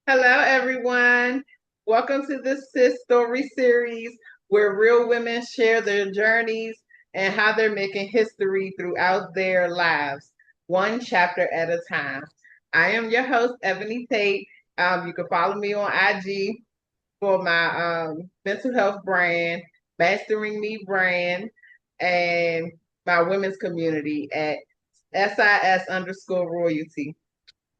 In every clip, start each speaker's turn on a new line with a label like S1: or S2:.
S1: Hello, everyone. Welcome to the SIS-STORY series where real women share their journeys and how they're making history throughout their lives, one chapter at a time. I am your host, Ebony Tate. You can follow me on IG for my mental health brand, Mastering Me brand, and my women's community at SIS_royalty.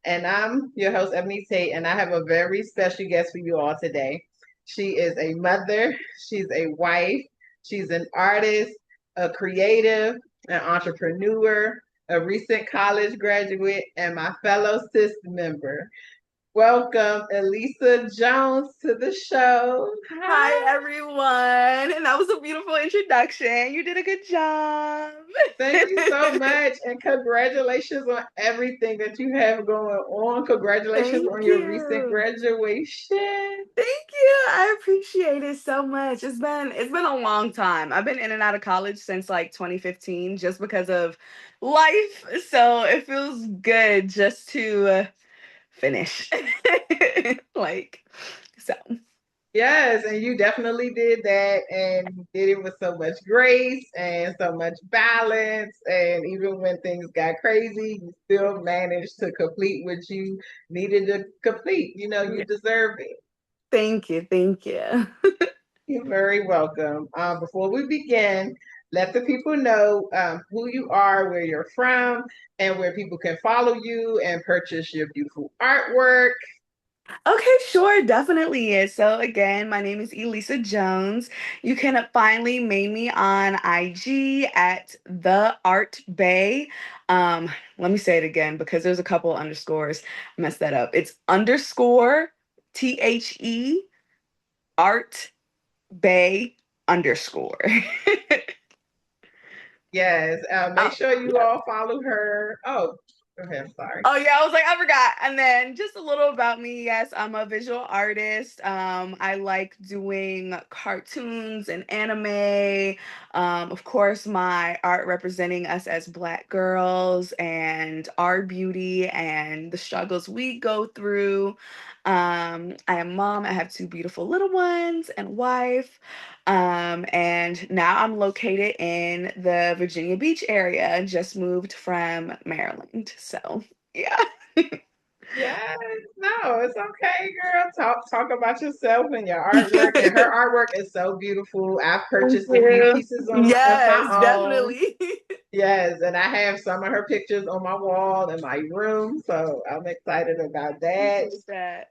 S1: And I'm your host, Ebony Tate, and I have a very special guest for you all today. She is a mother, she's a wife, she's an artist, a creative, an entrepreneur, a recent college graduate, and my fellow SIS member. Welcome, Elissa Jones, to the show.
S2: Hi,
S1: Hi.
S2: everyone. And that was a beautiful introduction. You did a good job.
S1: Thank you so much, and congratulations on everything that you have going on. Congratulations
S2: Thank
S1: on your recent
S2: you.
S1: graduation.
S2: Thank you. I appreciate it so much. It's been a long time. I've been in and out of college since like 2015 just because of life. So it feels good just to finish. like so.
S1: Yes, and you definitely did that, and you did it with so much grace and so much balance. And even when things got crazy, you still managed to complete what you needed to complete. You know, you
S2: Yeah.
S1: deserve it.
S2: Thank you. Thank you.
S1: You're very welcome. Before we begin, let the people know who you are, where you're from, and where people can follow you and purchase your beautiful artwork.
S2: Okay, sure, definitely is. So again, my name is Elissa Jones. You can finally mail me on IG at the Art Bay. Let me say it again because there's a couple underscores. Messed that up. It's underscore THE Art Bay underscore.
S1: Yes, make
S2: Oh,
S1: sure you
S2: yeah.
S1: all follow her. Oh, go ahead. I'm sorry.
S2: Oh yeah, I was like, I forgot. And then just a little about me. Yes, I'm a visual artist. I like doing cartoons and anime. Of course, my art representing us as Black girls and our beauty and the struggles we go through. I am mom. I have two beautiful little ones and wife. And now I'm located in the Virginia Beach area. Just moved from Maryland. So yeah.
S1: Yes, no, it's okay, girl. Talk about yourself and your artwork. And her artwork is so beautiful. I've
S2: Thank
S1: purchased a few
S2: you.
S1: pieces of my
S2: Yes,
S1: own.
S2: definitely.
S1: Yes, and I have some of her pictures on my wall in my room, so I'm excited about that.
S2: Appreciate that.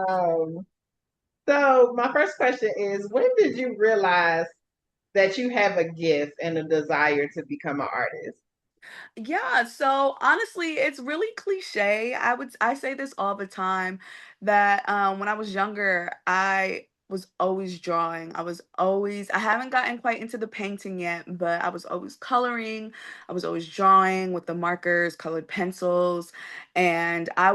S1: Um, so my first question is, when did you realize that you have a gift and a desire to become an artist?
S2: Yeah, so honestly, it's really cliche. I say this all the time that when I was younger, I was always drawing. I haven't gotten quite into the painting yet, but I was always coloring. I was always drawing with the markers, colored pencils, and I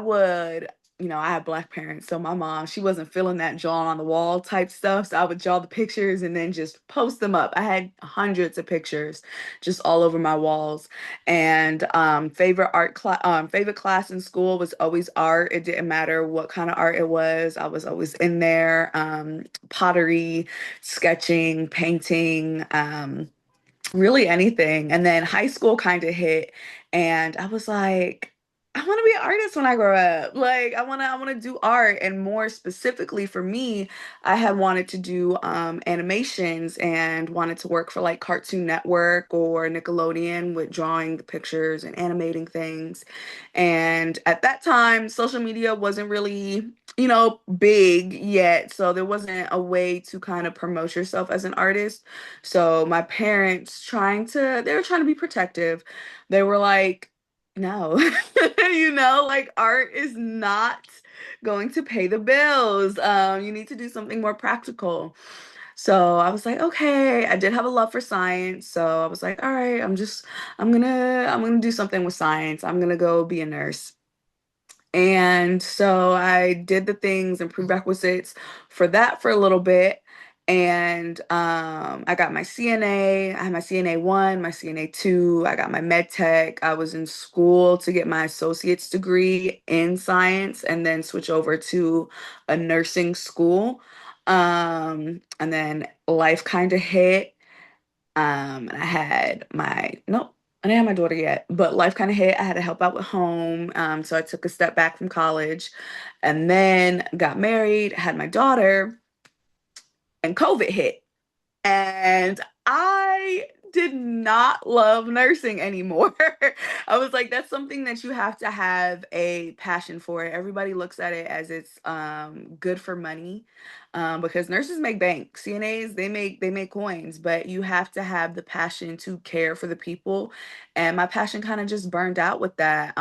S2: had black parents, so my mom, she wasn't feeling that drawing on the wall type stuff. So I would draw the pictures and then just post them up. I had hundreds of pictures just all over my walls. And favorite class in school was always art. It didn't matter what kind of art it was. I was always in there. Pottery, sketching, painting, really anything. And then high school kind of hit, and I was like, I want to be an artist when I grow up. Like I want to do art, and more specifically for me, I had wanted to do animations and wanted to work for like Cartoon Network or Nickelodeon with drawing the pictures and animating things. And at that time, social media wasn't really big yet, so there wasn't a way to kind of promote yourself as an artist. So my parents they were trying to be protective. They were like, no, like art is not going to pay the bills. You need to do something more practical. So I was like, okay, I did have a love for science. So I was like, all right, I'm gonna do something with science. I'm gonna go be a nurse. And so I did the things and prerequisites for that for a little bit. And I got my CNA. I had my CNA 1, my CNA 2. I got my med tech. I was in school to get my associate's degree in science and then switch over to a nursing school. And then life kind of hit. And I had my, nope, I didn't have my daughter yet, but life kind of hit. I had to help out with home. So I took a step back from college and then got married, had my daughter, and COVID hit. And I did not love nursing anymore. I was like, that's something that you have to have a passion for. Everybody looks at it as it's good for money, because nurses make bank. CNAs, they make coins, but you have to have the passion to care for the people. And my passion kind of just burned out with that.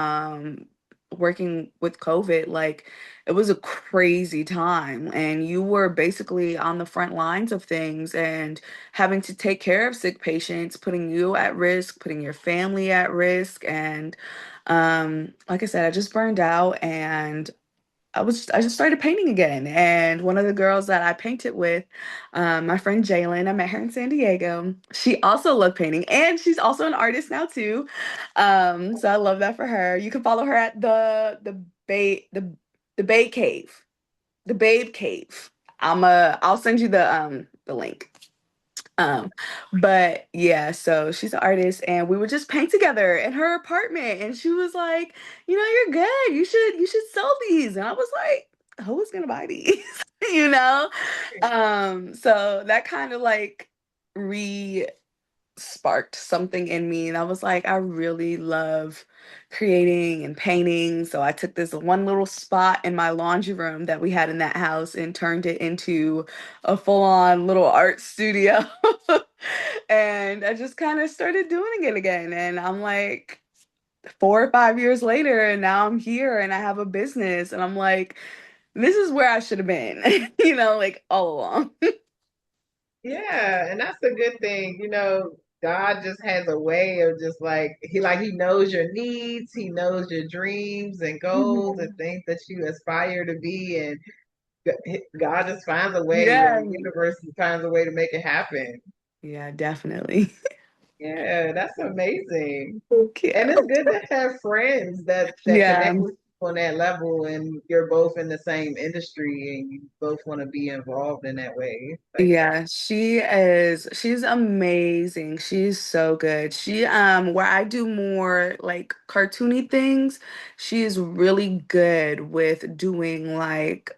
S2: Working with COVID, like it was a crazy time, and you were basically on the front lines of things and having to take care of sick patients, putting you at risk, putting your family at risk. And like I said, I just burned out, and I just started painting again. And one of the girls that I painted with, my friend Jalen, I met her in San Diego. She also loved painting, and she's also an artist now too. So I love that for her. You can follow her at the Bay Cave, the Babe Cave. I'll send you the link. Um, but yeah, so she's an artist and we would just paint together in her apartment, and she was like, you're good. You should sell these. And I was like, who is gonna buy these? You know? So that kind of like re sparked something in me, and I was like, I really love creating and painting. So I took this one little spot in my laundry room that we had in that house and turned it into a full-on little art studio. And I just kind of started doing it again, and I'm like 4 or 5 years later, and now I'm here and I have a business, and I'm like, this is where I should have been, like all along.
S1: Yeah, and that's a good thing. God just has a way of just he knows your needs, he knows your dreams and goals and
S2: Mhm.
S1: things that you aspire to be, and God just finds a way, or
S2: Yeah.
S1: the universe finds a way to make it happen.
S2: Yeah, definitely.
S1: Yeah, that's amazing.
S2: Yeah.
S1: And it's good to have friends that
S2: Yeah.
S1: connect with you on that level, and you're both in the same industry and you both want to be involved in that way. Like that.
S2: Yeah, she's amazing. She's so good. She where I do more like cartoony things, she is really good with doing like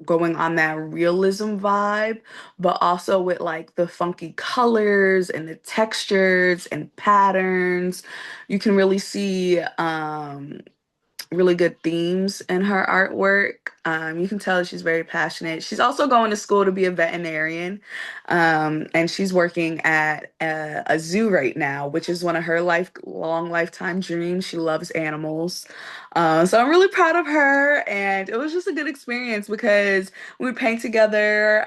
S2: going on that realism vibe, but also with like the funky colors and the textures and patterns. You can really see really good themes in her artwork. You can tell she's very passionate. She's also going to school to be a veterinarian, and she's working at a zoo right now, which is one of her lifelong lifetime dreams. She loves animals. So I'm really proud of her, and it was just a good experience because we would paint together.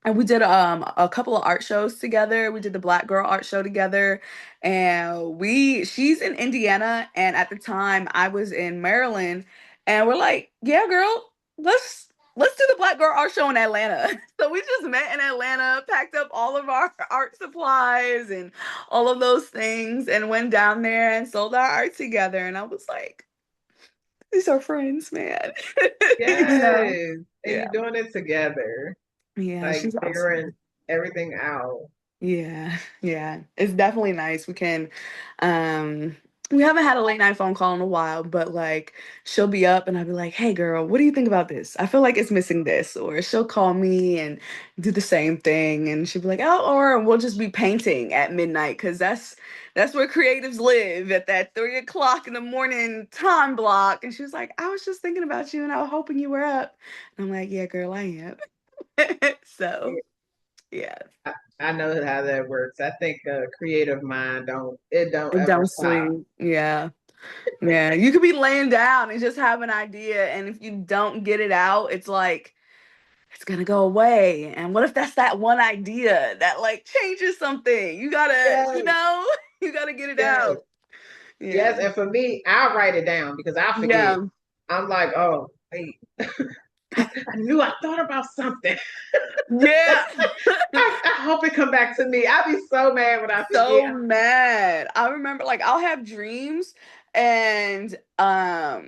S2: And we did a couple of art shows together. We did the Black Girl Art Show together. And she's in Indiana, and at the time I was in Maryland, and we're like, yeah, girl, let's do the Black Girl Art Show in Atlanta. So we just met in Atlanta, packed up all of our art supplies and all of those things, and went down there and sold our art together. And I was like, these are friends, man. You know?
S1: Yes. And
S2: Yeah.
S1: you're doing it together,
S2: Yeah,
S1: like
S2: she's awesome.
S1: figuring everything out.
S2: Yeah, yeah. It's definitely nice. Um we haven't had a late night phone call in a while, but like she'll be up and I'll be like, "Hey girl, what do you think about this? I feel like it's missing this." Or she'll call me and do the same thing, and she'll be like, "Oh," or we'll just be painting at midnight because that's where creatives live, at that 3 o'clock in the morning time block. And she was like, "I was just thinking about you and I was hoping you were up." And I'm like, "Yeah, girl, I am." So, yeah.
S1: I know how that works. I think a creative mind don't
S2: It
S1: ever
S2: don't
S1: stop.
S2: sleep. Yeah. Yeah. You could be laying down and just have an idea. And if you don't get it out, it's like, it's gonna go away. And what if that's that one idea that like changes something? You gotta,
S1: Yes,
S2: you gotta get it
S1: yes,
S2: out. Yeah.
S1: yes. And for me, I'll write it down because I forget.
S2: Yeah.
S1: I'm like, oh, wait. I knew I thought about something.
S2: Yeah.
S1: I hope it come back to me. I'll be so mad when I forget.
S2: So mad. I remember like I'll have dreams and I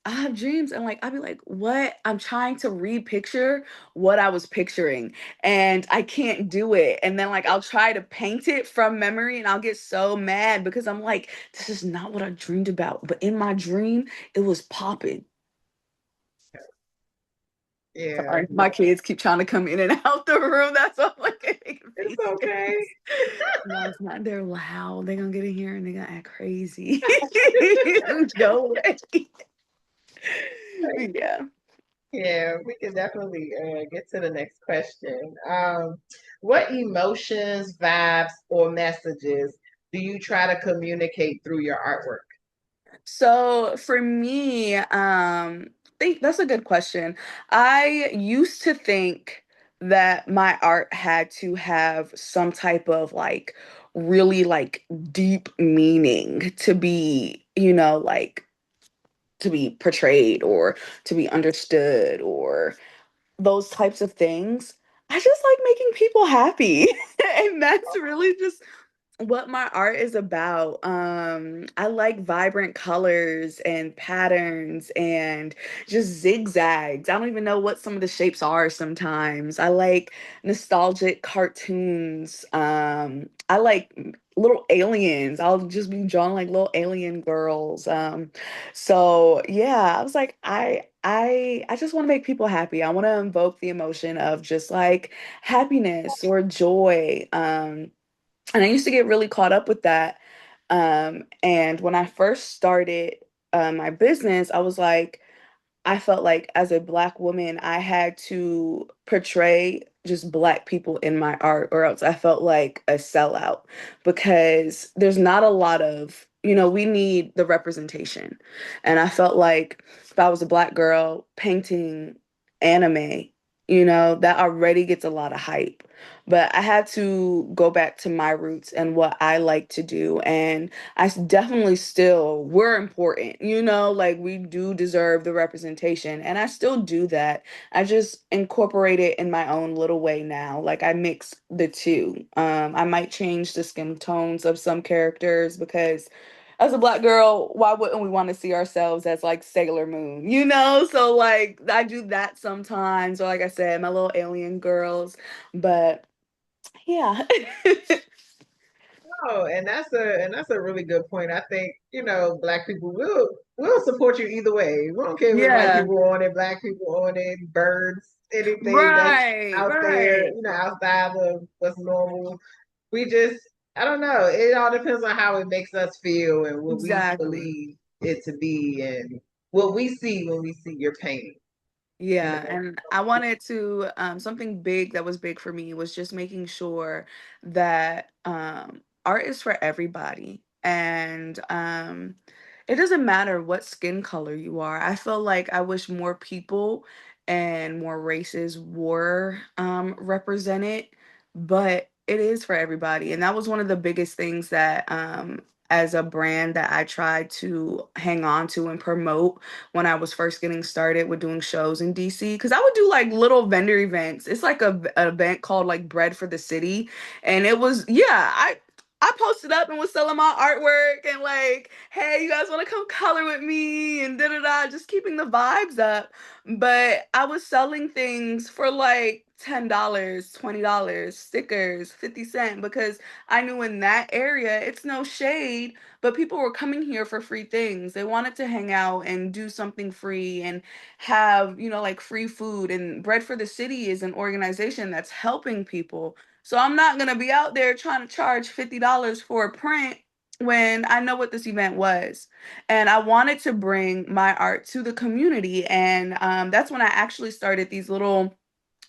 S2: have dreams and like I'll be like, what? I'm trying to repicture what I was picturing and I can't do it. And then like I'll try to paint it from memory and I'll get so mad because I'm like, this is not what I dreamed about. But in my dream, it was popping.
S1: Yeah,
S2: Sorry, my kids keep trying to come in and out the room. That's all like making
S1: it's
S2: faces.
S1: okay.
S2: No, it's not. They're loud. They're gonna get in here and they're gonna act crazy. Go away. Yeah.
S1: Yeah, we can definitely get to the next question. What emotions, vibes, or messages do you try to communicate through your artwork?
S2: So for me, think that's a good question. I used to think that my art had to have some type of like really like deep meaning to be, like to be portrayed or to be understood or those types of things. I just like making people happy. And that's really just what my art is about. I like vibrant colors and patterns and just zigzags. I don't even know what some of the shapes are sometimes. I like nostalgic cartoons. I like little aliens. I'll just be drawing like little alien girls. So yeah, I was like, I just want to make people happy. I want to invoke the emotion of just like happiness or joy. And I used to get really caught up with that. And when I first started my business, I was like, I felt like as a Black woman, I had to portray just Black people in my art, or else I felt like a sellout because there's not a lot of, we need the representation. And I felt like if I was a Black girl painting anime, that already gets a lot of hype. But I had to go back to my roots and what I like to do. And definitely still, we're important, like we do deserve the representation. And I still do that. I just incorporate it in my own little way now. Like I mix the two. I might change the skin tones of some characters because as a Black girl, why wouldn't we want to see ourselves as like Sailor Moon, So like I do that sometimes, or like I said, my little alien girls. But yeah.
S1: Oh, and that's a really good point. I think, Black people will support you either way. We don't care if it's white
S2: Yeah.
S1: people on it, Black people on it, birds, anything that's
S2: Right,
S1: out there,
S2: right.
S1: outside of what's normal. We just, I don't know. It all depends on how it makes us feel and what we
S2: Exactly.
S1: believe it to be and what we see when we see your painting, you
S2: Yeah,
S1: know.
S2: and I wanted to something big that was big for me was just making sure that art is for everybody. And it doesn't matter what skin color you are. I feel like I wish more people and more races were represented, but it is for everybody. And that was one of the biggest things that as a brand that I tried to hang on to and promote when I was first getting started with doing shows in DC, because I would do like little vendor events. It's like an event called like Bread for the City, and it was, yeah, I posted up and was selling my artwork and like, hey, you guys want to come color with me and da da da, just keeping the vibes up. But I was selling things for like $10, $20, stickers, 50 cents, because I knew in that area it's no shade, but people were coming here for free things. They wanted to hang out and do something free and have, like free food. And Bread for the City is an organization that's helping people. So I'm not going to be out there trying to charge $50 for a print when I know what this event was. And I wanted to bring my art to the community. And that's when I actually started these little,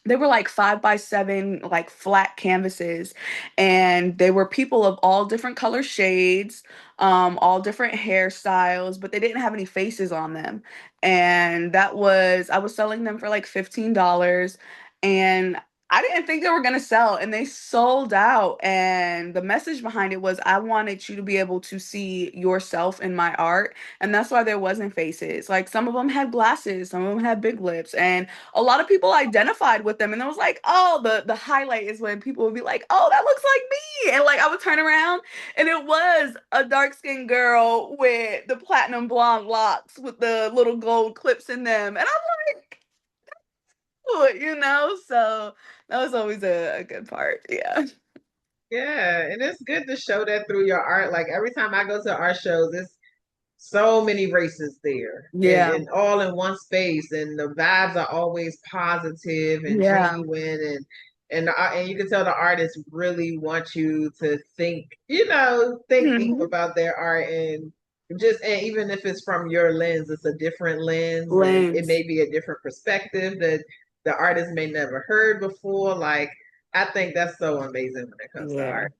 S2: they were like 5x7 like flat canvases, and they were people of all different color shades, all different hairstyles, but they didn't have any faces on them. And I was selling them for like $15. And I didn't think they were gonna sell, and they sold out. And the message behind it was, I wanted you to be able to see yourself in my art, and that's why there wasn't faces. Like some of them had glasses, some of them had big lips, and a lot of people identified with them. And it was like, oh, the highlight is when people would be like, oh, that looks like me, and like I would turn around, and it was a dark skinned girl with the platinum blonde locks with the little gold clips in them, and I'm like, so that was always a good part. Yeah.
S1: Yeah, and it's good to show that through your art. Like every time I go to art shows, it's so many races there
S2: Yeah.
S1: and all in one space, and the vibes are always positive and
S2: Yeah.
S1: genuine, and you can tell the artists really want you to think, think deep
S2: Hmm.
S1: about their art, and even if it's from your lens, it's a different lens, and it
S2: Lens.
S1: may be a different perspective that the artist may never heard before. Like I think that's so amazing when it comes to
S2: Yeah.
S1: art.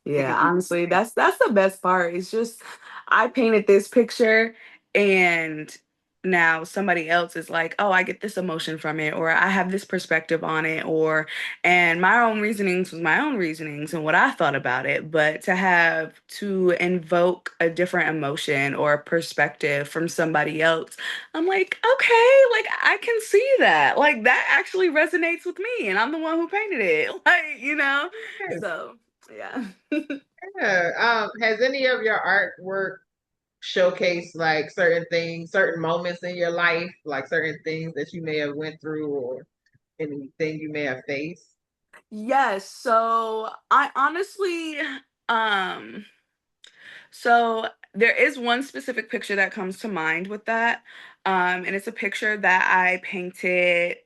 S2: Yeah, honestly, that's the best part. It's just I painted this picture and now somebody else is like, "Oh, I get this emotion from it," or "I have this perspective on it," or and my own reasonings was my own reasonings and what I thought about it, but to invoke a different emotion or a perspective from somebody else, I'm like, "Okay, like I can see that. Like that actually resonates with me and I'm the one who painted it." Like.
S1: Yes.
S2: So, yeah.
S1: Yeah. Has any of your artwork showcased like certain things, certain moments in your life, like certain things that you may have went through or anything you may have faced?
S2: Yes, so I honestly, um, so there is one specific picture that comes to mind with that. And it's a picture that I painted,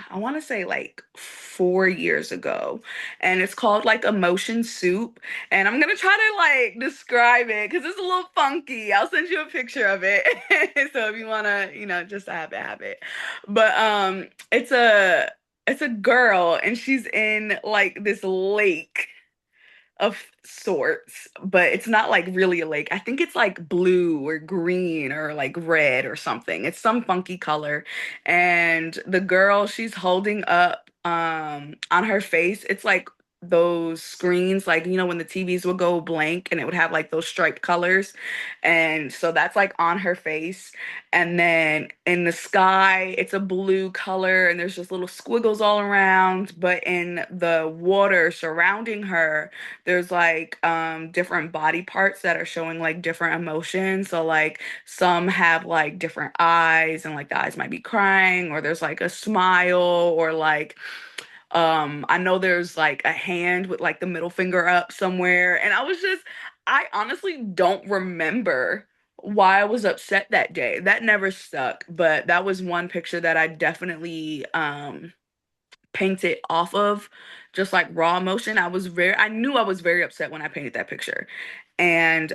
S2: I want to say like 4 years ago. And it's called like Emotion Soup. And I'm gonna try to like describe it because it's a little funky. I'll send you a picture of it. So if you wanna, just have it. But it's a girl and she's in like this lake of sorts, but it's not like really a lake. I think it's like blue or green or like red or something. It's some funky color. And the girl, she's holding up on her face, it's like those screens, like when the TVs would go blank and it would have like those striped colors. And so that's like on her face. And then in the sky, it's a blue color and there's just little squiggles all around. But in the water surrounding her, there's like different body parts that are showing like different emotions. So like some have like different eyes and like the eyes might be crying, or there's like a smile, or like I know there's like a hand with like the middle finger up somewhere. And I honestly don't remember why I was upset that day. That never stuck, but that was one picture that I definitely painted off of just like raw emotion. I knew I was very upset when I painted that picture. And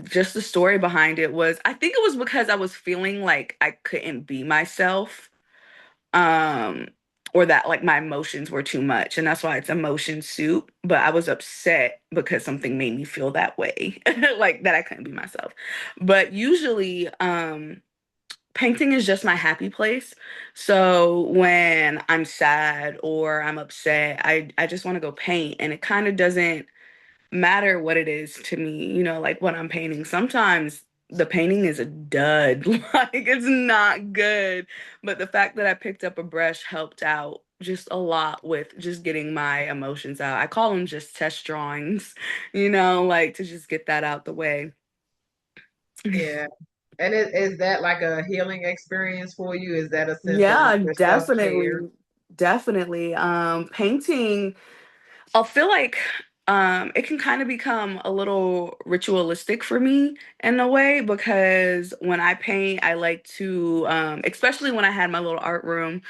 S2: just the story behind it was, I think it was because I was feeling like I couldn't be myself. Um or that like my emotions were too much, and that's why it's emotion soup. But I was upset because something made me feel that way, like that I couldn't be myself. But usually painting is just my happy place. So when I'm sad or I'm upset, I just want to go paint, and it kind of doesn't matter what it is to me, like what I'm painting. Sometimes the painting is a dud, like it's not good. But the fact that I picked up a brush helped out just a lot with just getting my emotions out. I call them just test drawings, like to just get that out the way.
S1: Yeah. And is that like a healing experience for you? Is that a sense of
S2: Yeah,
S1: like your self-care?
S2: definitely. Definitely. Painting, I'll feel like it can kind of become a little ritualistic for me in a way, because when I paint, I like to especially when I had my little art room,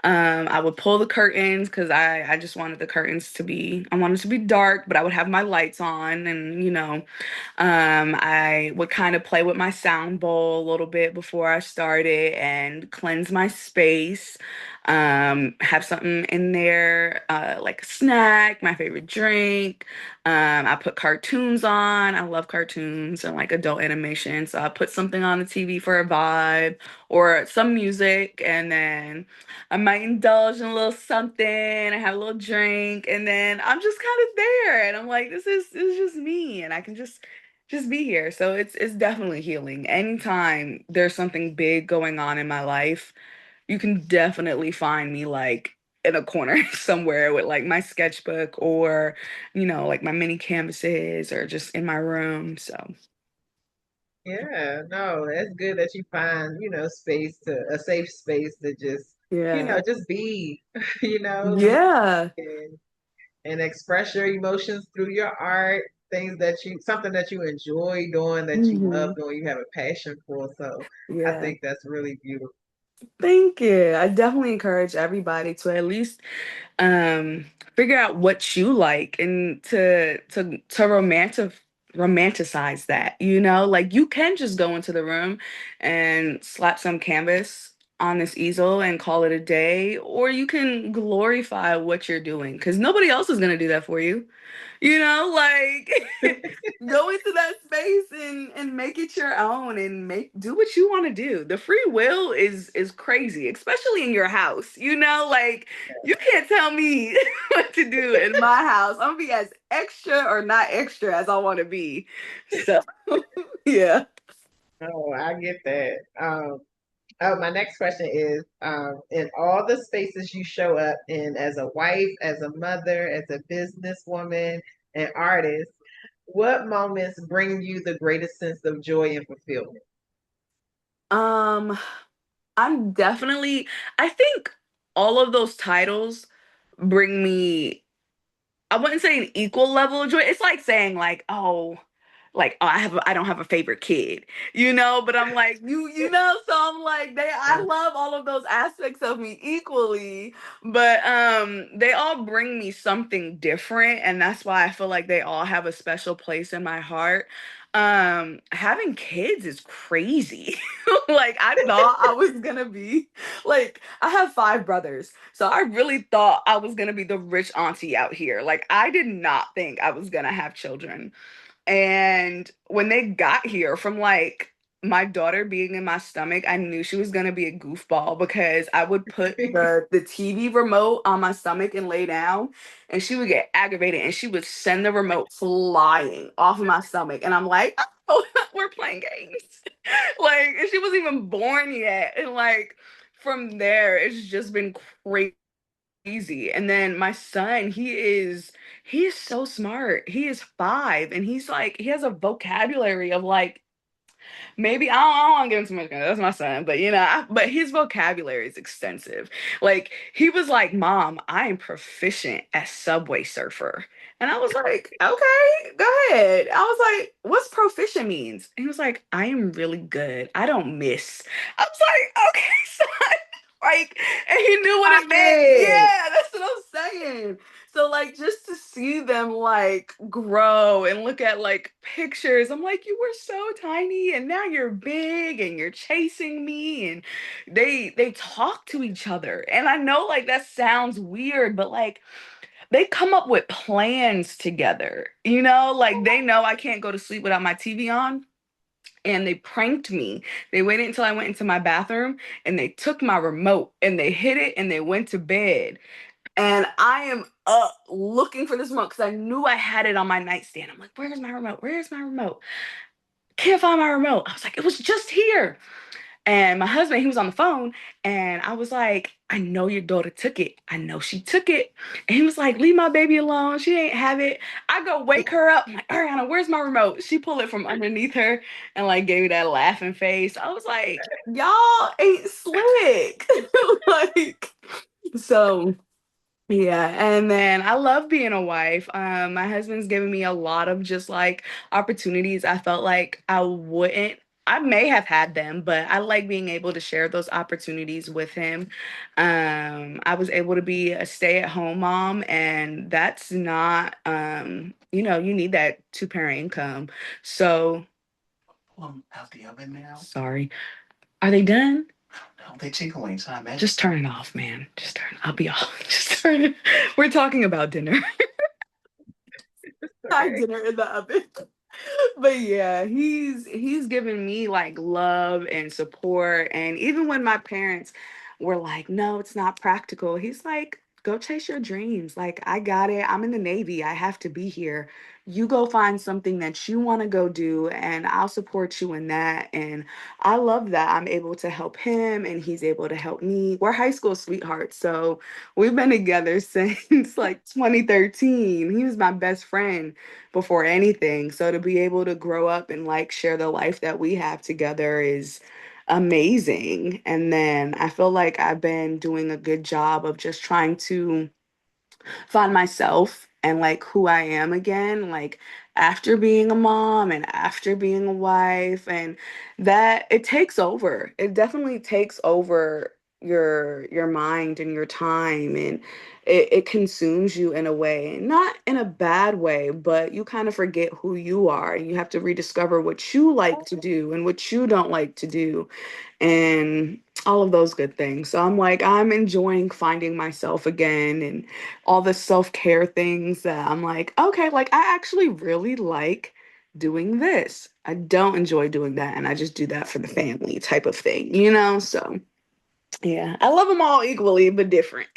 S2: I would pull the curtains because I just wanted the curtains to be, I wanted to be dark, but I would have my lights on, and I would kind of play with my sound bowl a little bit before I started and cleanse my space. Have something in there, like a snack, my favorite drink, I put cartoons on. I love cartoons and like adult animation. So I put something on the TV for a vibe or some music, and then I might indulge in a little something. I have a little drink, and then I'm just kind of there, and I'm like, this is just me, and I can just be here. So it's definitely healing. Anytime there's something big going on in my life, you can definitely find me like in a corner somewhere with like my sketchbook or, like my mini canvases or just in my room. So,
S1: Yeah, no, that's good that you find, space to a safe space to just,
S2: yeah.
S1: just be, be
S2: Yeah.
S1: and express your emotions through your art, something that you enjoy doing, that you love
S2: Hmm.
S1: doing, you have a passion for. So I
S2: Yeah.
S1: think that's really beautiful.
S2: Thank you. I definitely encourage everybody to at least um figure out what you like and to romanticize that, like you can just go into the room and slap some canvas on this easel and call it a day, or you can glorify what you're doing because nobody else is going to do that for you. Like go into that space and make it your own and make do what you want to do. The free will is crazy, especially in your house. Like you can't tell me what to do in my house. I'm gonna be as extra or not extra as I want to be. So yeah.
S1: Oh, I get that. Oh, my next question is, in all the spaces you show up in as a wife, as a mother, as a businesswoman, and artist, what moments bring you the greatest sense of joy and fulfillment?
S2: Um, I think all of those titles bring me, I wouldn't say an equal level of joy. It's like saying like, I don't have a favorite kid, but I'm like, so I'm like, I love all of those aspects of me equally, but they all bring me something different, and that's why I feel like they all have a special place in my heart. Having kids is crazy. Like I thought I was gonna be like, I have five brothers, so I really thought I was gonna be the rich auntie out here. Like I did not think I was gonna have children. And when they got here, from like my daughter being in my stomach, I knew she was gonna be a goofball because I would put the TV remote on my stomach and lay down, and she would get aggravated and she would send the remote flying off of my stomach. And I'm like, oh, we're playing games. Like, and she wasn't even born yet. And like from there, it's just been crazy. And then my son, he is so smart. He is 5 and he's like he has a vocabulary of like maybe I don't want to give him too much credit. That's my son, but but his vocabulary is extensive. Like he was like, "Mom, I am proficient at Subway Surfer," and I was like, "Okay, go ahead." I was like, "What's proficient means?" And he was like, "I am really good. I don't miss." I was like, "Okay, son." Like, and he knew what it meant.
S1: Right.
S2: Yeah, that's what I'm saying. So like just to see them like grow and look at like pictures, I'm like, you were so tiny and now you're big and you're chasing me, and they talk to each other. And I know like that sounds weird, but like they come up with plans together. Like they know I can't go to sleep without my TV on. And they pranked me. They waited until I went into my bathroom and they took my remote and they hid it and they went to bed. And I am up looking for this remote because I knew I had it on my nightstand. I'm like, where's my remote? Where's my remote? Can't find my remote. I was like, it was just here. And my husband, he was on the phone, and I was like, I know your daughter took it. I know she took it. And he was like, leave my baby alone. She ain't have it. I go wake her up. I'm like, Ariana, where's my remote? She pulled it from underneath her and like gave me that laughing face. I was like, y'all ain't slick. Like, so yeah, and then I love being a wife. My husband's given me a lot of just like opportunities I felt like I may have had them, but I like being able to share those opportunities with him. I was able to be a stay-at-home mom, and that's not, you need that two-parent income. So, pull them out the oven now. Sorry. Are they done? No, they tickling, so I imagine. Just turn it off, man. Just turn. I'll be off. Just turn it. We're talking about dinner. hot
S1: Okay.
S2: dinner in the oven. But yeah, he's given me like love and support. And even when my parents were like, no, it's not practical, he's like, go chase your dreams. Like, I got it. I'm in the Navy. I have to be here. You go find something that you want to go do, and I'll support you in that. And I love that I'm able to help him and he's able to help me. We're high school sweethearts. So we've been together since like 2013. He was my best friend before anything. So to be able to grow up and like share the life that we have together is amazing. And then I feel like I've been doing a good job of just trying to find myself and like who I am again, like after being a mom and after being a wife, and that it takes over. It definitely takes over your mind and your time, and it consumes you in a way, not in a bad way, but you kind of forget who you are and you have to rediscover what you like to do and what you don't like to do and all of those good things. So I'm like, I'm enjoying finding myself again and all the self-care things that I'm like, okay, like I actually really like doing this. I don't enjoy doing that, and I just do that for the family type of thing, you know? So yeah, I love them all equally, but different.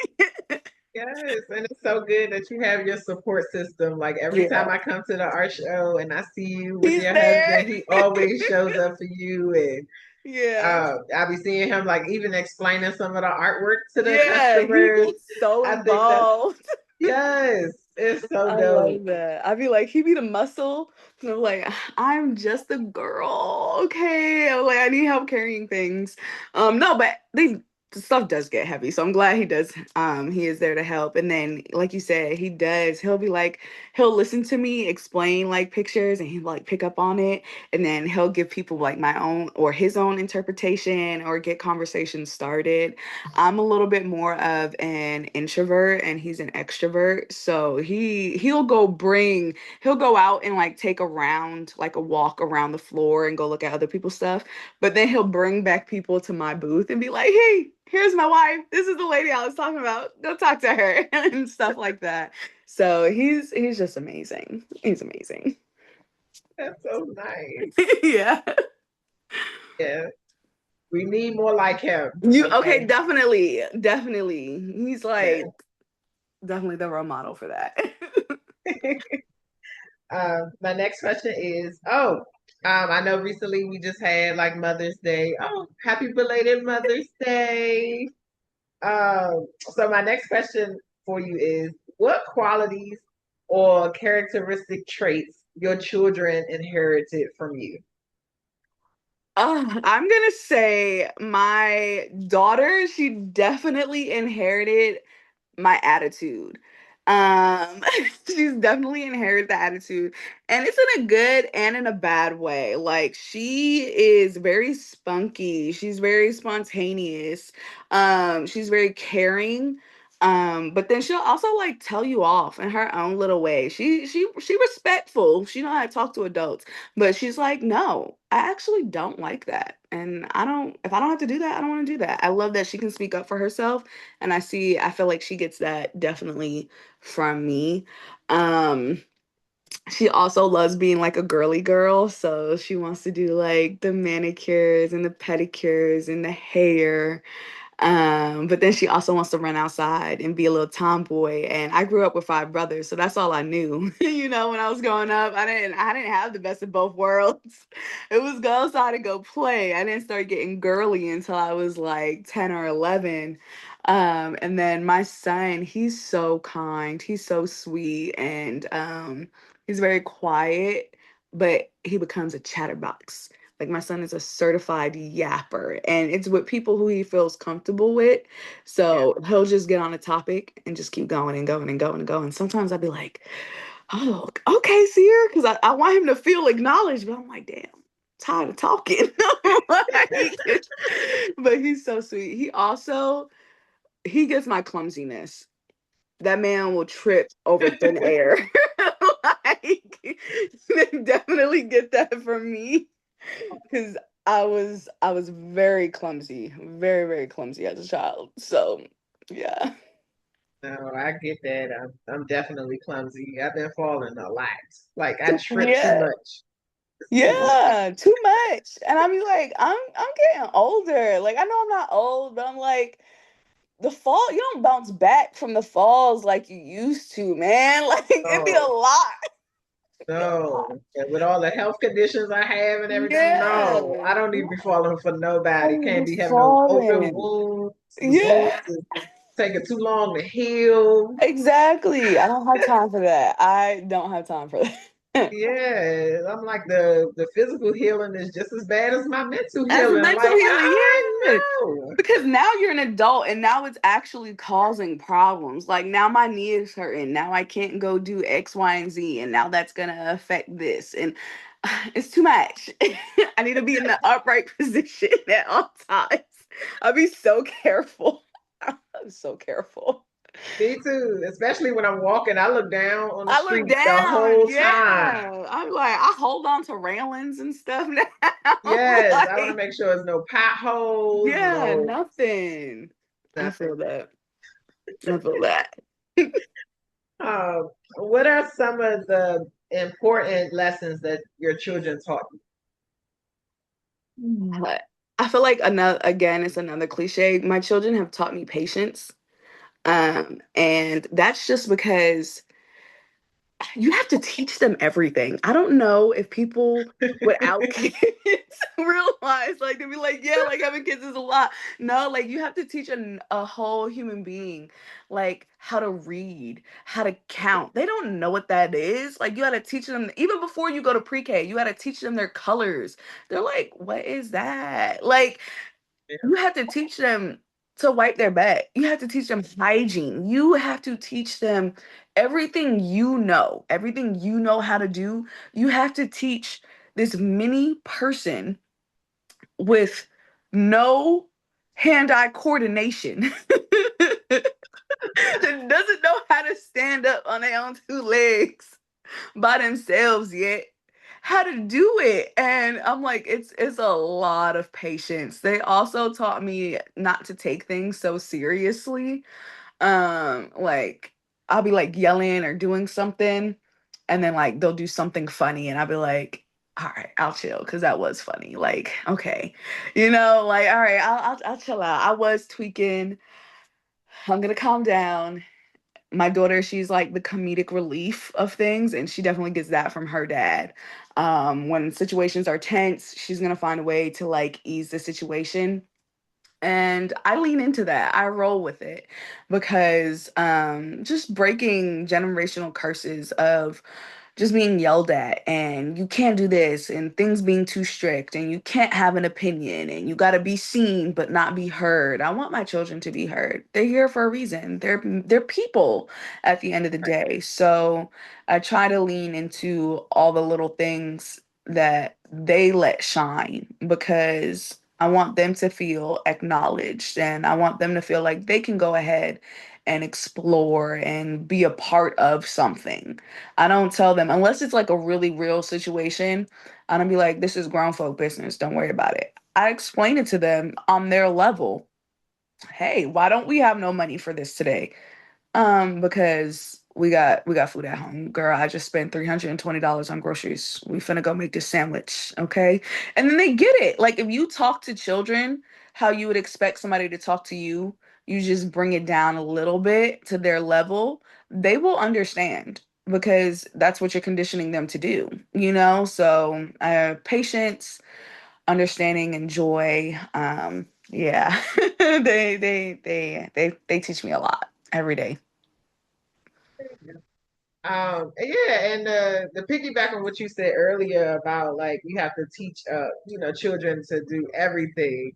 S1: Yes, and it's so good that you have your support system. Like every
S2: Yeah.
S1: time I come to the art show and I see you with
S2: He's
S1: your
S2: there.
S1: husband, he always shows up for you. And
S2: Yeah.
S1: I'll be seeing him like even explaining some of the artwork to the
S2: Yeah, he
S1: customers.
S2: gets so
S1: I think that's
S2: involved.
S1: yes, it's so
S2: I
S1: dope.
S2: love that. I'd be like, he be the muscle. And I'm like, I'm just a girl. Okay. I'm like, I need help carrying things. No, but the stuff does get heavy. So I'm glad he is there to help. And then, like you said, he'll be like, he'll listen to me explain like pictures and he'll like pick up on it. And then he'll give people like my own or his own interpretation or get conversations started. I'm a little bit more of an introvert and he's an extrovert. So he'll go out and like take a round, like a walk around the floor and go look at other people's stuff. But then he'll bring back people to my booth and be like, "Hey, here's my wife. This is the lady I was talking about. Go talk to her," and stuff like that. So he's just amazing. He's amazing.
S1: That's so nice.
S2: Yeah.
S1: Yeah, we need more like him.
S2: You okay,
S1: Okay.
S2: definitely. Definitely. He's like
S1: Yeah.
S2: definitely the role model for that.
S1: My next question is, I know recently we just had like Mother's Day. Oh, happy belated Mother's Day. So my next question for you is, what qualities or characteristic traits your children inherited from you?
S2: I'm gonna say my daughter, she definitely inherited my attitude. Um, she's definitely inherited the attitude, and it's in a good and in a bad way. Like she is very spunky, she's very spontaneous, she's very caring. But then she'll also like tell you off in her own little way. She respectful. She know how to talk to adults, but she's like, no, I actually don't like that. And I don't, if I don't have to do that, I don't want to do that. I love that she can speak up for herself and I feel like she gets that definitely from me. Um, she also loves being like a girly girl, so she wants to do like the manicures and the pedicures and the hair. But then she also wants to run outside and be a little tomboy. And I grew up with five brothers, so that's all I knew. You know, when I was growing up, I didn't have the best of both worlds. It was go outside and go play. I didn't start getting girly until I was like 10 or 11. And then my son, he's so kind, he's so sweet, and he's very quiet, but he becomes a chatterbox. Like my son is a certified yapper, and it's with people who he feels comfortable with.
S1: Yeah.
S2: So he'll just get on a topic and just keep going and going and going and going. Sometimes I'd be like, "Oh, okay, Seer," because I want him to feel acknowledged, but I'm like, "Damn, tired of talking." Like, but he's so sweet. He gets my clumsiness. That man will trip over thin air. Like, they definitely get that from me because I was very clumsy, very clumsy as a child. So yeah,
S1: No, I get that. I'm definitely clumsy. I've been falling a lot. Like I trip too
S2: Yeah.
S1: much. Too much.
S2: Yeah, too much. And I be like, I'm getting older. Like I know I'm not old, but I'm like the fall, you don't bounce back from the falls like you used to, man. Like it'd be a
S1: No,
S2: lot. It'd be a lot.
S1: no. And with all the health conditions I have and everything,
S2: Yeah.
S1: no. I don't need to be falling for
S2: I
S1: nobody.
S2: be
S1: Can't be having no open
S2: falling.
S1: wounds. The wounds
S2: Yeah.
S1: is taking too long to heal.
S2: Exactly. I don't have time for that. I don't have time for that.
S1: Yeah, I'm like the physical healing is just as bad as my mental
S2: As a
S1: healing.
S2: mental
S1: Like,
S2: healer, yeah.
S1: no.
S2: Because now you're an adult and now it's actually causing problems. Like now my knee is hurting. Now I can't go do X, Y, and Z. And now that's gonna affect this. And it's too much. I need to be in the upright position at all times. I'll be so careful. I'm so careful.
S1: Me too. Especially when I'm walking, I look down on the
S2: I look
S1: street the
S2: down,
S1: whole time.
S2: yeah. I'm like, I hold on to railings and stuff now.
S1: Yes, I want to
S2: Like,
S1: make sure there's no potholes,
S2: yeah,
S1: no
S2: nothing. I
S1: nothing.
S2: feel that. I feel that.
S1: What are some of the important lessons that your children taught
S2: But I feel like another again, it's another cliche. My children have taught me patience. And that's just because you have to teach them everything. I don't know if people without
S1: you?
S2: kids realize, like, they'd be like, yeah, like having kids is a lot. No, like, you have to teach a whole human being, like, how to read, how to count. They don't know what that is. Like, you got to teach them, even before you go to pre K, you got to teach them their colors. They're like, what is that? Like,
S1: Yeah,
S2: you have to teach them to wipe their butt. You have to teach them hygiene. You have to teach them everything you know how to do. You have to teach this mini person with no hand-eye coordination that doesn't know how to stand up on their own two legs by themselves yet how to do it. And I'm like, it's a lot of patience. They also taught me not to take things so seriously. Like I'll be like yelling or doing something and then like they'll do something funny and I'll be like, all right, I'll chill because that was funny. Like, okay. Like, all right, I'll chill out. I was tweaking. I'm gonna calm down. My daughter, she's like the comedic relief of things, and she definitely gets that from her dad. When situations are tense, she's gonna find a way to like ease the situation. And I lean into that. I roll with it because just breaking generational curses of just being yelled at and you can't do this and things being too strict and you can't have an opinion and you got to be seen but not be heard. I want my children to be heard. They're here for a reason. They're people at the end of the
S1: right.
S2: day. So I try to lean into all the little things that they let shine because I want them to feel acknowledged and I want them to feel like they can go ahead and explore and be a part of something. I don't tell them unless it's like a really real situation. I don't be like, this is grown folk business. Don't worry about it. I explain it to them on their level. Hey, why don't we have no money for this today? Because we got food at home. Girl, I just spent $320 on groceries. We finna go make this sandwich, okay? And then they get it. Like if you talk to children how you would expect somebody to talk to you, you just bring it down a little bit to their level, they will understand because that's what you're conditioning them to do. So patience, understanding, and joy. Yeah, they teach me a lot every day.
S1: Yeah, and the piggyback on what you said earlier about like you have to teach children to do everything.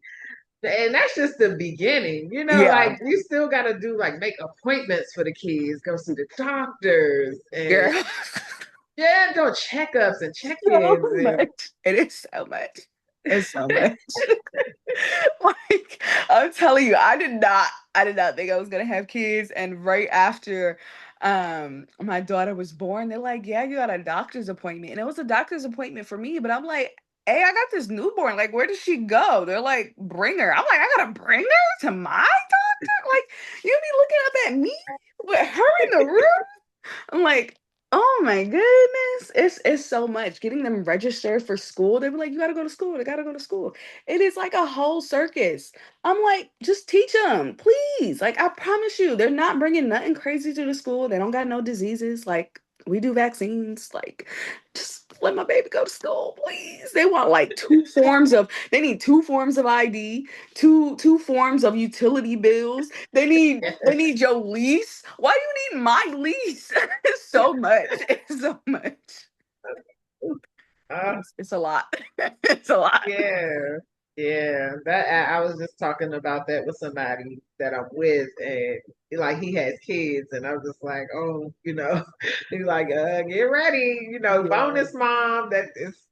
S1: And that's just the beginning,
S2: Yeah,
S1: like you still gotta do like make appointments for the kids, go see the doctors and
S2: girl,
S1: yeah, go checkups and check-ins
S2: so
S1: and
S2: much. It is so much. It's so much. Like I'm telling you, I did not think I was gonna have kids. And right after my daughter was born, they're like, yeah, you got a doctor's appointment. And it was a doctor's appointment for me, but I'm like, hey, I got this newborn. Like, where does she go? They're like, bring her. I'm like, I gotta bring her to my doctor? Like, you be looking up at me? But her in the room? I'm like, oh my goodness. It's so much. Getting them registered for school. They were like, you gotta go to school. They gotta go to school. It is like a whole circus. I'm like, just teach them, please. Like, I promise you, they're not bringing nothing crazy to the school. They don't got no diseases. Like, we do vaccines. Like, just let my baby go to school, please. They want like they need two forms of ID, two forms of utility bills. They need your lease. Why do you need my lease? It's so much. It's so much.
S1: Uh,
S2: It's a lot. It's a lot.
S1: yeah, yeah. That I was just talking about that with somebody that I'm with, and like he has kids, and I was just like, oh, he's like, get ready,
S2: Yeah.
S1: bonus mom that is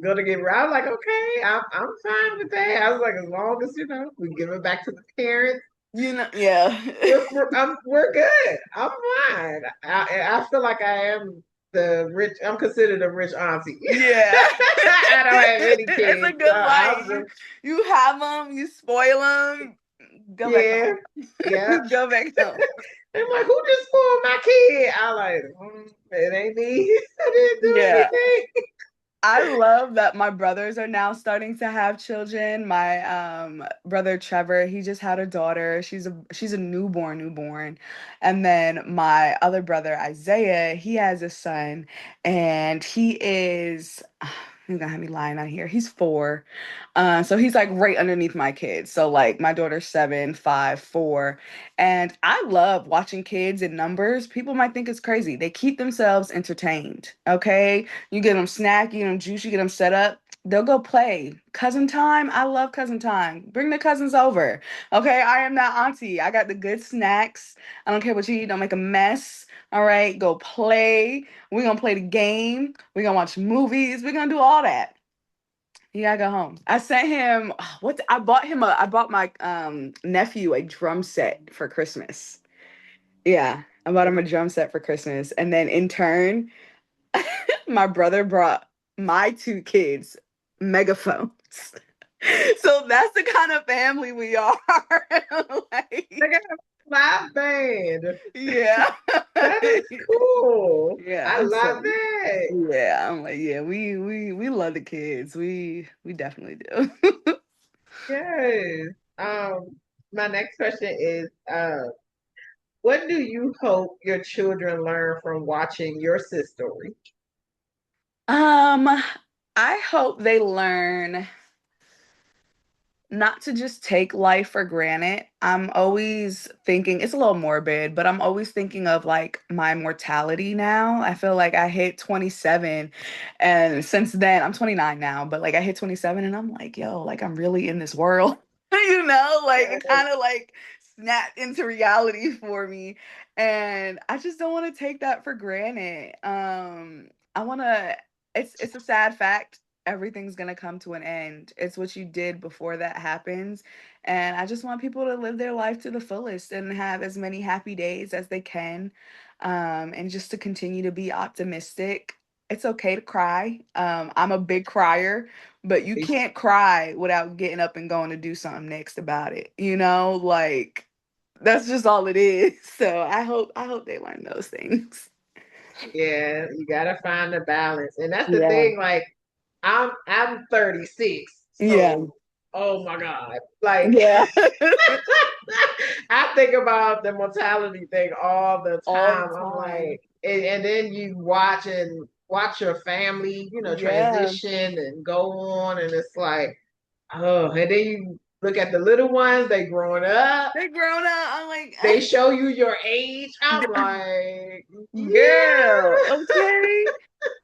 S1: gonna get ready. I was like, okay, I'm fine with that. I was like, as long as we give it back to the parents.
S2: Yeah.
S1: We're good. I'm fine. I feel like I am the rich. I'm considered a rich auntie.
S2: Yeah.
S1: I don't have any
S2: It's a
S1: kids, so
S2: good life.
S1: I'm just
S2: You have them, you spoil them, go back
S1: yeah,
S2: home.
S1: yeah.
S2: Go back home.
S1: I'm like, who just spoiled my kid? I like, it ain't me. I didn't do
S2: Yeah.
S1: anything.
S2: I love that my brothers are now starting to have children. My brother Trevor, he just had a daughter. She's a newborn. And then my other brother Isaiah, he has a son and he is you're gonna have me lying out here. He's 4. So he's like right underneath my kids. So like my daughter's 7, 5, 4. And I love watching kids in numbers. People might think it's crazy. They keep themselves entertained. Okay. You get them snack, you get them juice, you get them set up. They'll go play. Cousin time. I love cousin time. Bring the cousins over. Okay. I am that auntie. I got the good snacks. I don't care what you eat. Don't make a mess. All right. Go play. We're going to play the game. We're going to watch movies. We're going to do all that. You gotta go home. I sent him I bought my nephew a drum set for Christmas. Yeah. I bought him a drum set for Christmas. And then in turn, my brother brought my 2 kids megaphones. So that's the kind of family we are.
S1: They
S2: Like,
S1: got a live band.
S2: yeah.
S1: That is cool. I
S2: Yeah.
S1: love
S2: So
S1: that.
S2: yeah, I'm like, yeah, we love the kids. We definitely do.
S1: Yes. My next question is, what do you hope your children learn from watching your sis story?
S2: Um, I hope they learn not to just take life for granted. I'm always thinking, it's a little morbid, but I'm always thinking of like my mortality now. I feel like I hit 27 and since then, I'm 29 now, but like I hit 27 and I'm like, yo, like I'm really in this world. Like it
S1: Yes.
S2: kind of like snapped into reality for me. And I just don't want to take that for granted. I want to it's a sad fact, everything's going to come to an end. It's what you did before that happens. And I just want people to live their life to the fullest and have as many happy days as they can. And just to continue to be optimistic. It's okay to cry. I'm a big crier, but you can't cry without getting up and going to do something next about it. Like that's just all it is. So I hope they learn those things.
S1: Yeah, you gotta find the balance. And that's the
S2: Yeah.
S1: thing, like I'm 36,
S2: Yeah.
S1: so oh my God. Like
S2: Yeah.
S1: I think about the mortality thing all the
S2: All the
S1: time. I'm like,
S2: time.
S1: and then you watch your family,
S2: Yeah.
S1: transition and go on, and it's like, oh, and then you look at the little ones, they growing up,
S2: They grown up. I'm like,
S1: they show you your age. I'm like,
S2: girl,
S1: yeah.
S2: okay.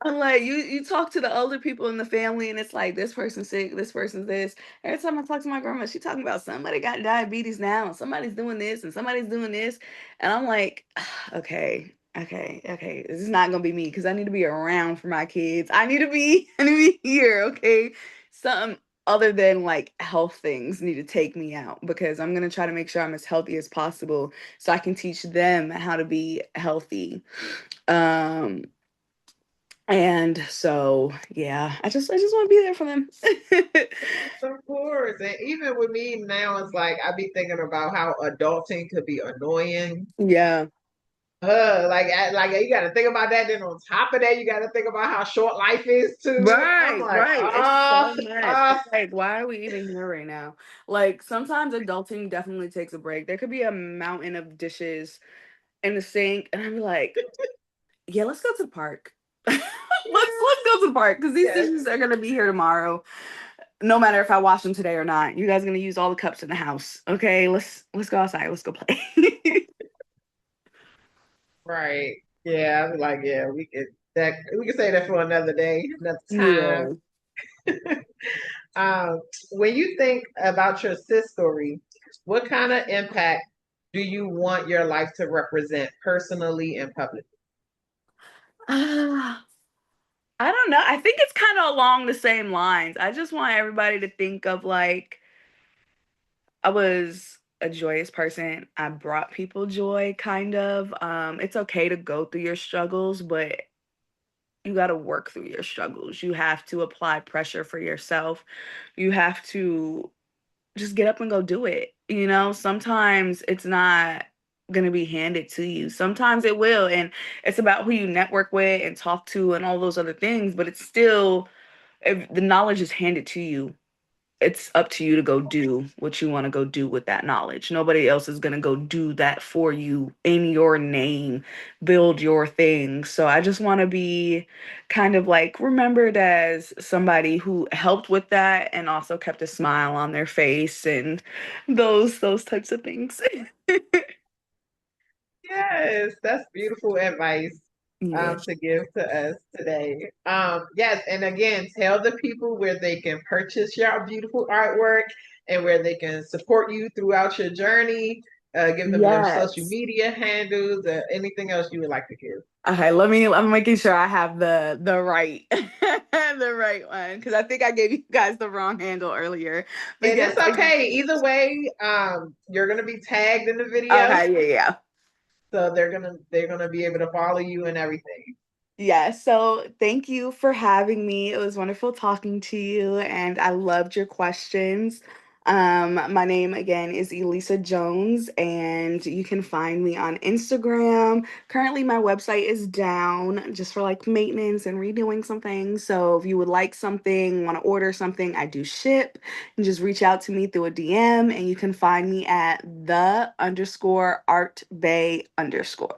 S2: I'm like, you talk to the older people in the family, and it's like this person's sick, this person's this. Every time I talk to my grandma, she talking about somebody got diabetes now, and somebody's doing this, and somebody's doing this, and I'm like, okay. This is not gonna be me because I need to be around for my kids. I need to be here, okay? Something other than like health things need to take me out because I'm gonna try to make sure I'm as healthy as possible so I can teach them how to be healthy. Um, and so, yeah, I just want to be there for them.
S1: Of course. And even with me now, it's like I be thinking about how adulting could be annoying.
S2: Yeah.
S1: like you got to think about that. Then on top of that, you got to think about how short life is too. I'm
S2: Right,
S1: like,
S2: right. It's so much. It's like, why are we even here right now? Like, sometimes adulting definitely takes a break. There could be a mountain of dishes in the sink, and I'm like, yeah, let's go to the park. Let's go to the park because these
S1: yes,
S2: dishes are gonna be here tomorrow, no matter if I wash them today or not. You guys are gonna use all the cups in the house. Okay, let's go outside. Let's go play.
S1: right. Yeah, I'm like, yeah, we could say that for another day, another time.
S2: Yeah.
S1: When you think about your sis story, what kind of impact do you want your life to represent personally and publicly?
S2: Ah, I don't know. I think it's kind of along the same lines. I just want everybody to think of like I was a joyous person. I brought people joy, kind of. It's okay to go through your struggles, but you got to work through your struggles. You have to apply pressure for yourself. You have to just get up and go do it. You know, sometimes it's not going to be handed to you. Sometimes it will. And it's about who you network with and talk to and all those other things. But it's still, if the knowledge is handed to you, it's up to you to go do what you want to go do with that knowledge. Nobody else is going to go do that for you in your name, build your thing. So I just want to be kind of like remembered as somebody who helped with that and also kept a smile on their face and those types of things.
S1: Yes, that's beautiful advice
S2: Yeah.
S1: to give to us today. Yes, and again, tell the people where they can purchase your beautiful artwork and where they can support you throughout your journey. Give them your social
S2: Yes.
S1: media handles, anything else you would like to give.
S2: Okay, I'm making sure I have the right the right one because I think I gave you guys the wrong handle earlier. But
S1: And
S2: yes,
S1: it's okay. Either way, you're gonna be tagged in the video,
S2: okay, yeah, yeah.
S1: so they're gonna be able to follow you and everything.
S2: Yeah, so thank you for having me. It was wonderful talking to you, and I loved your questions. My name again is Elissa Jones, and you can find me on Instagram. Currently, my website is down just for like maintenance and redoing some things. So if you would like something, want to order something, I do ship. And just reach out to me through a DM, and you can find me at the underscore art bay underscore.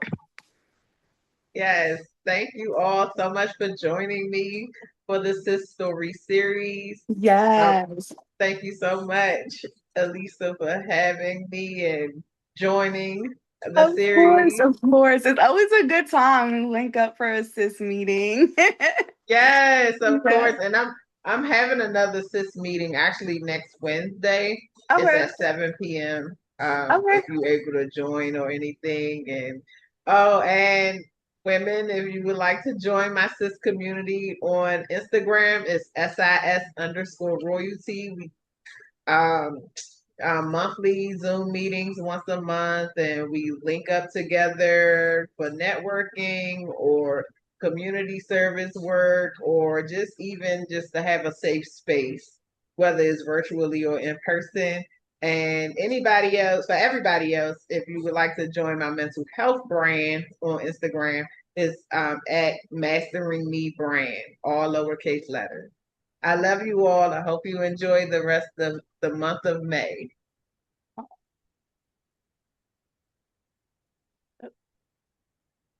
S1: Yes, thank you all so much for joining me for the Sis Story series. Um,
S2: Yes.
S1: thank you so much, Elisa, for having me and joining the
S2: Of course,
S1: series.
S2: of course. It's always a good time to link up for a sis meeting.
S1: Yes, of
S2: Yeah.
S1: course. And I'm having another sis meeting actually next Wednesday. It's
S2: Okay.
S1: at 7 p.m.
S2: Okay.
S1: If you're able to join or anything. And oh, and women, if you would like to join my sis community on Instagram, it's SIS_royalty. We um monthly Zoom meetings once a month, and we link up together for networking or community service work, or just even just to have a safe space, whether it's virtually or in person. And anybody else, for everybody else, if you would like to join my mental health brand on Instagram, it's at Mastering Me Brand, all lowercase letters. I love you all. I hope you enjoy the rest of the month of May.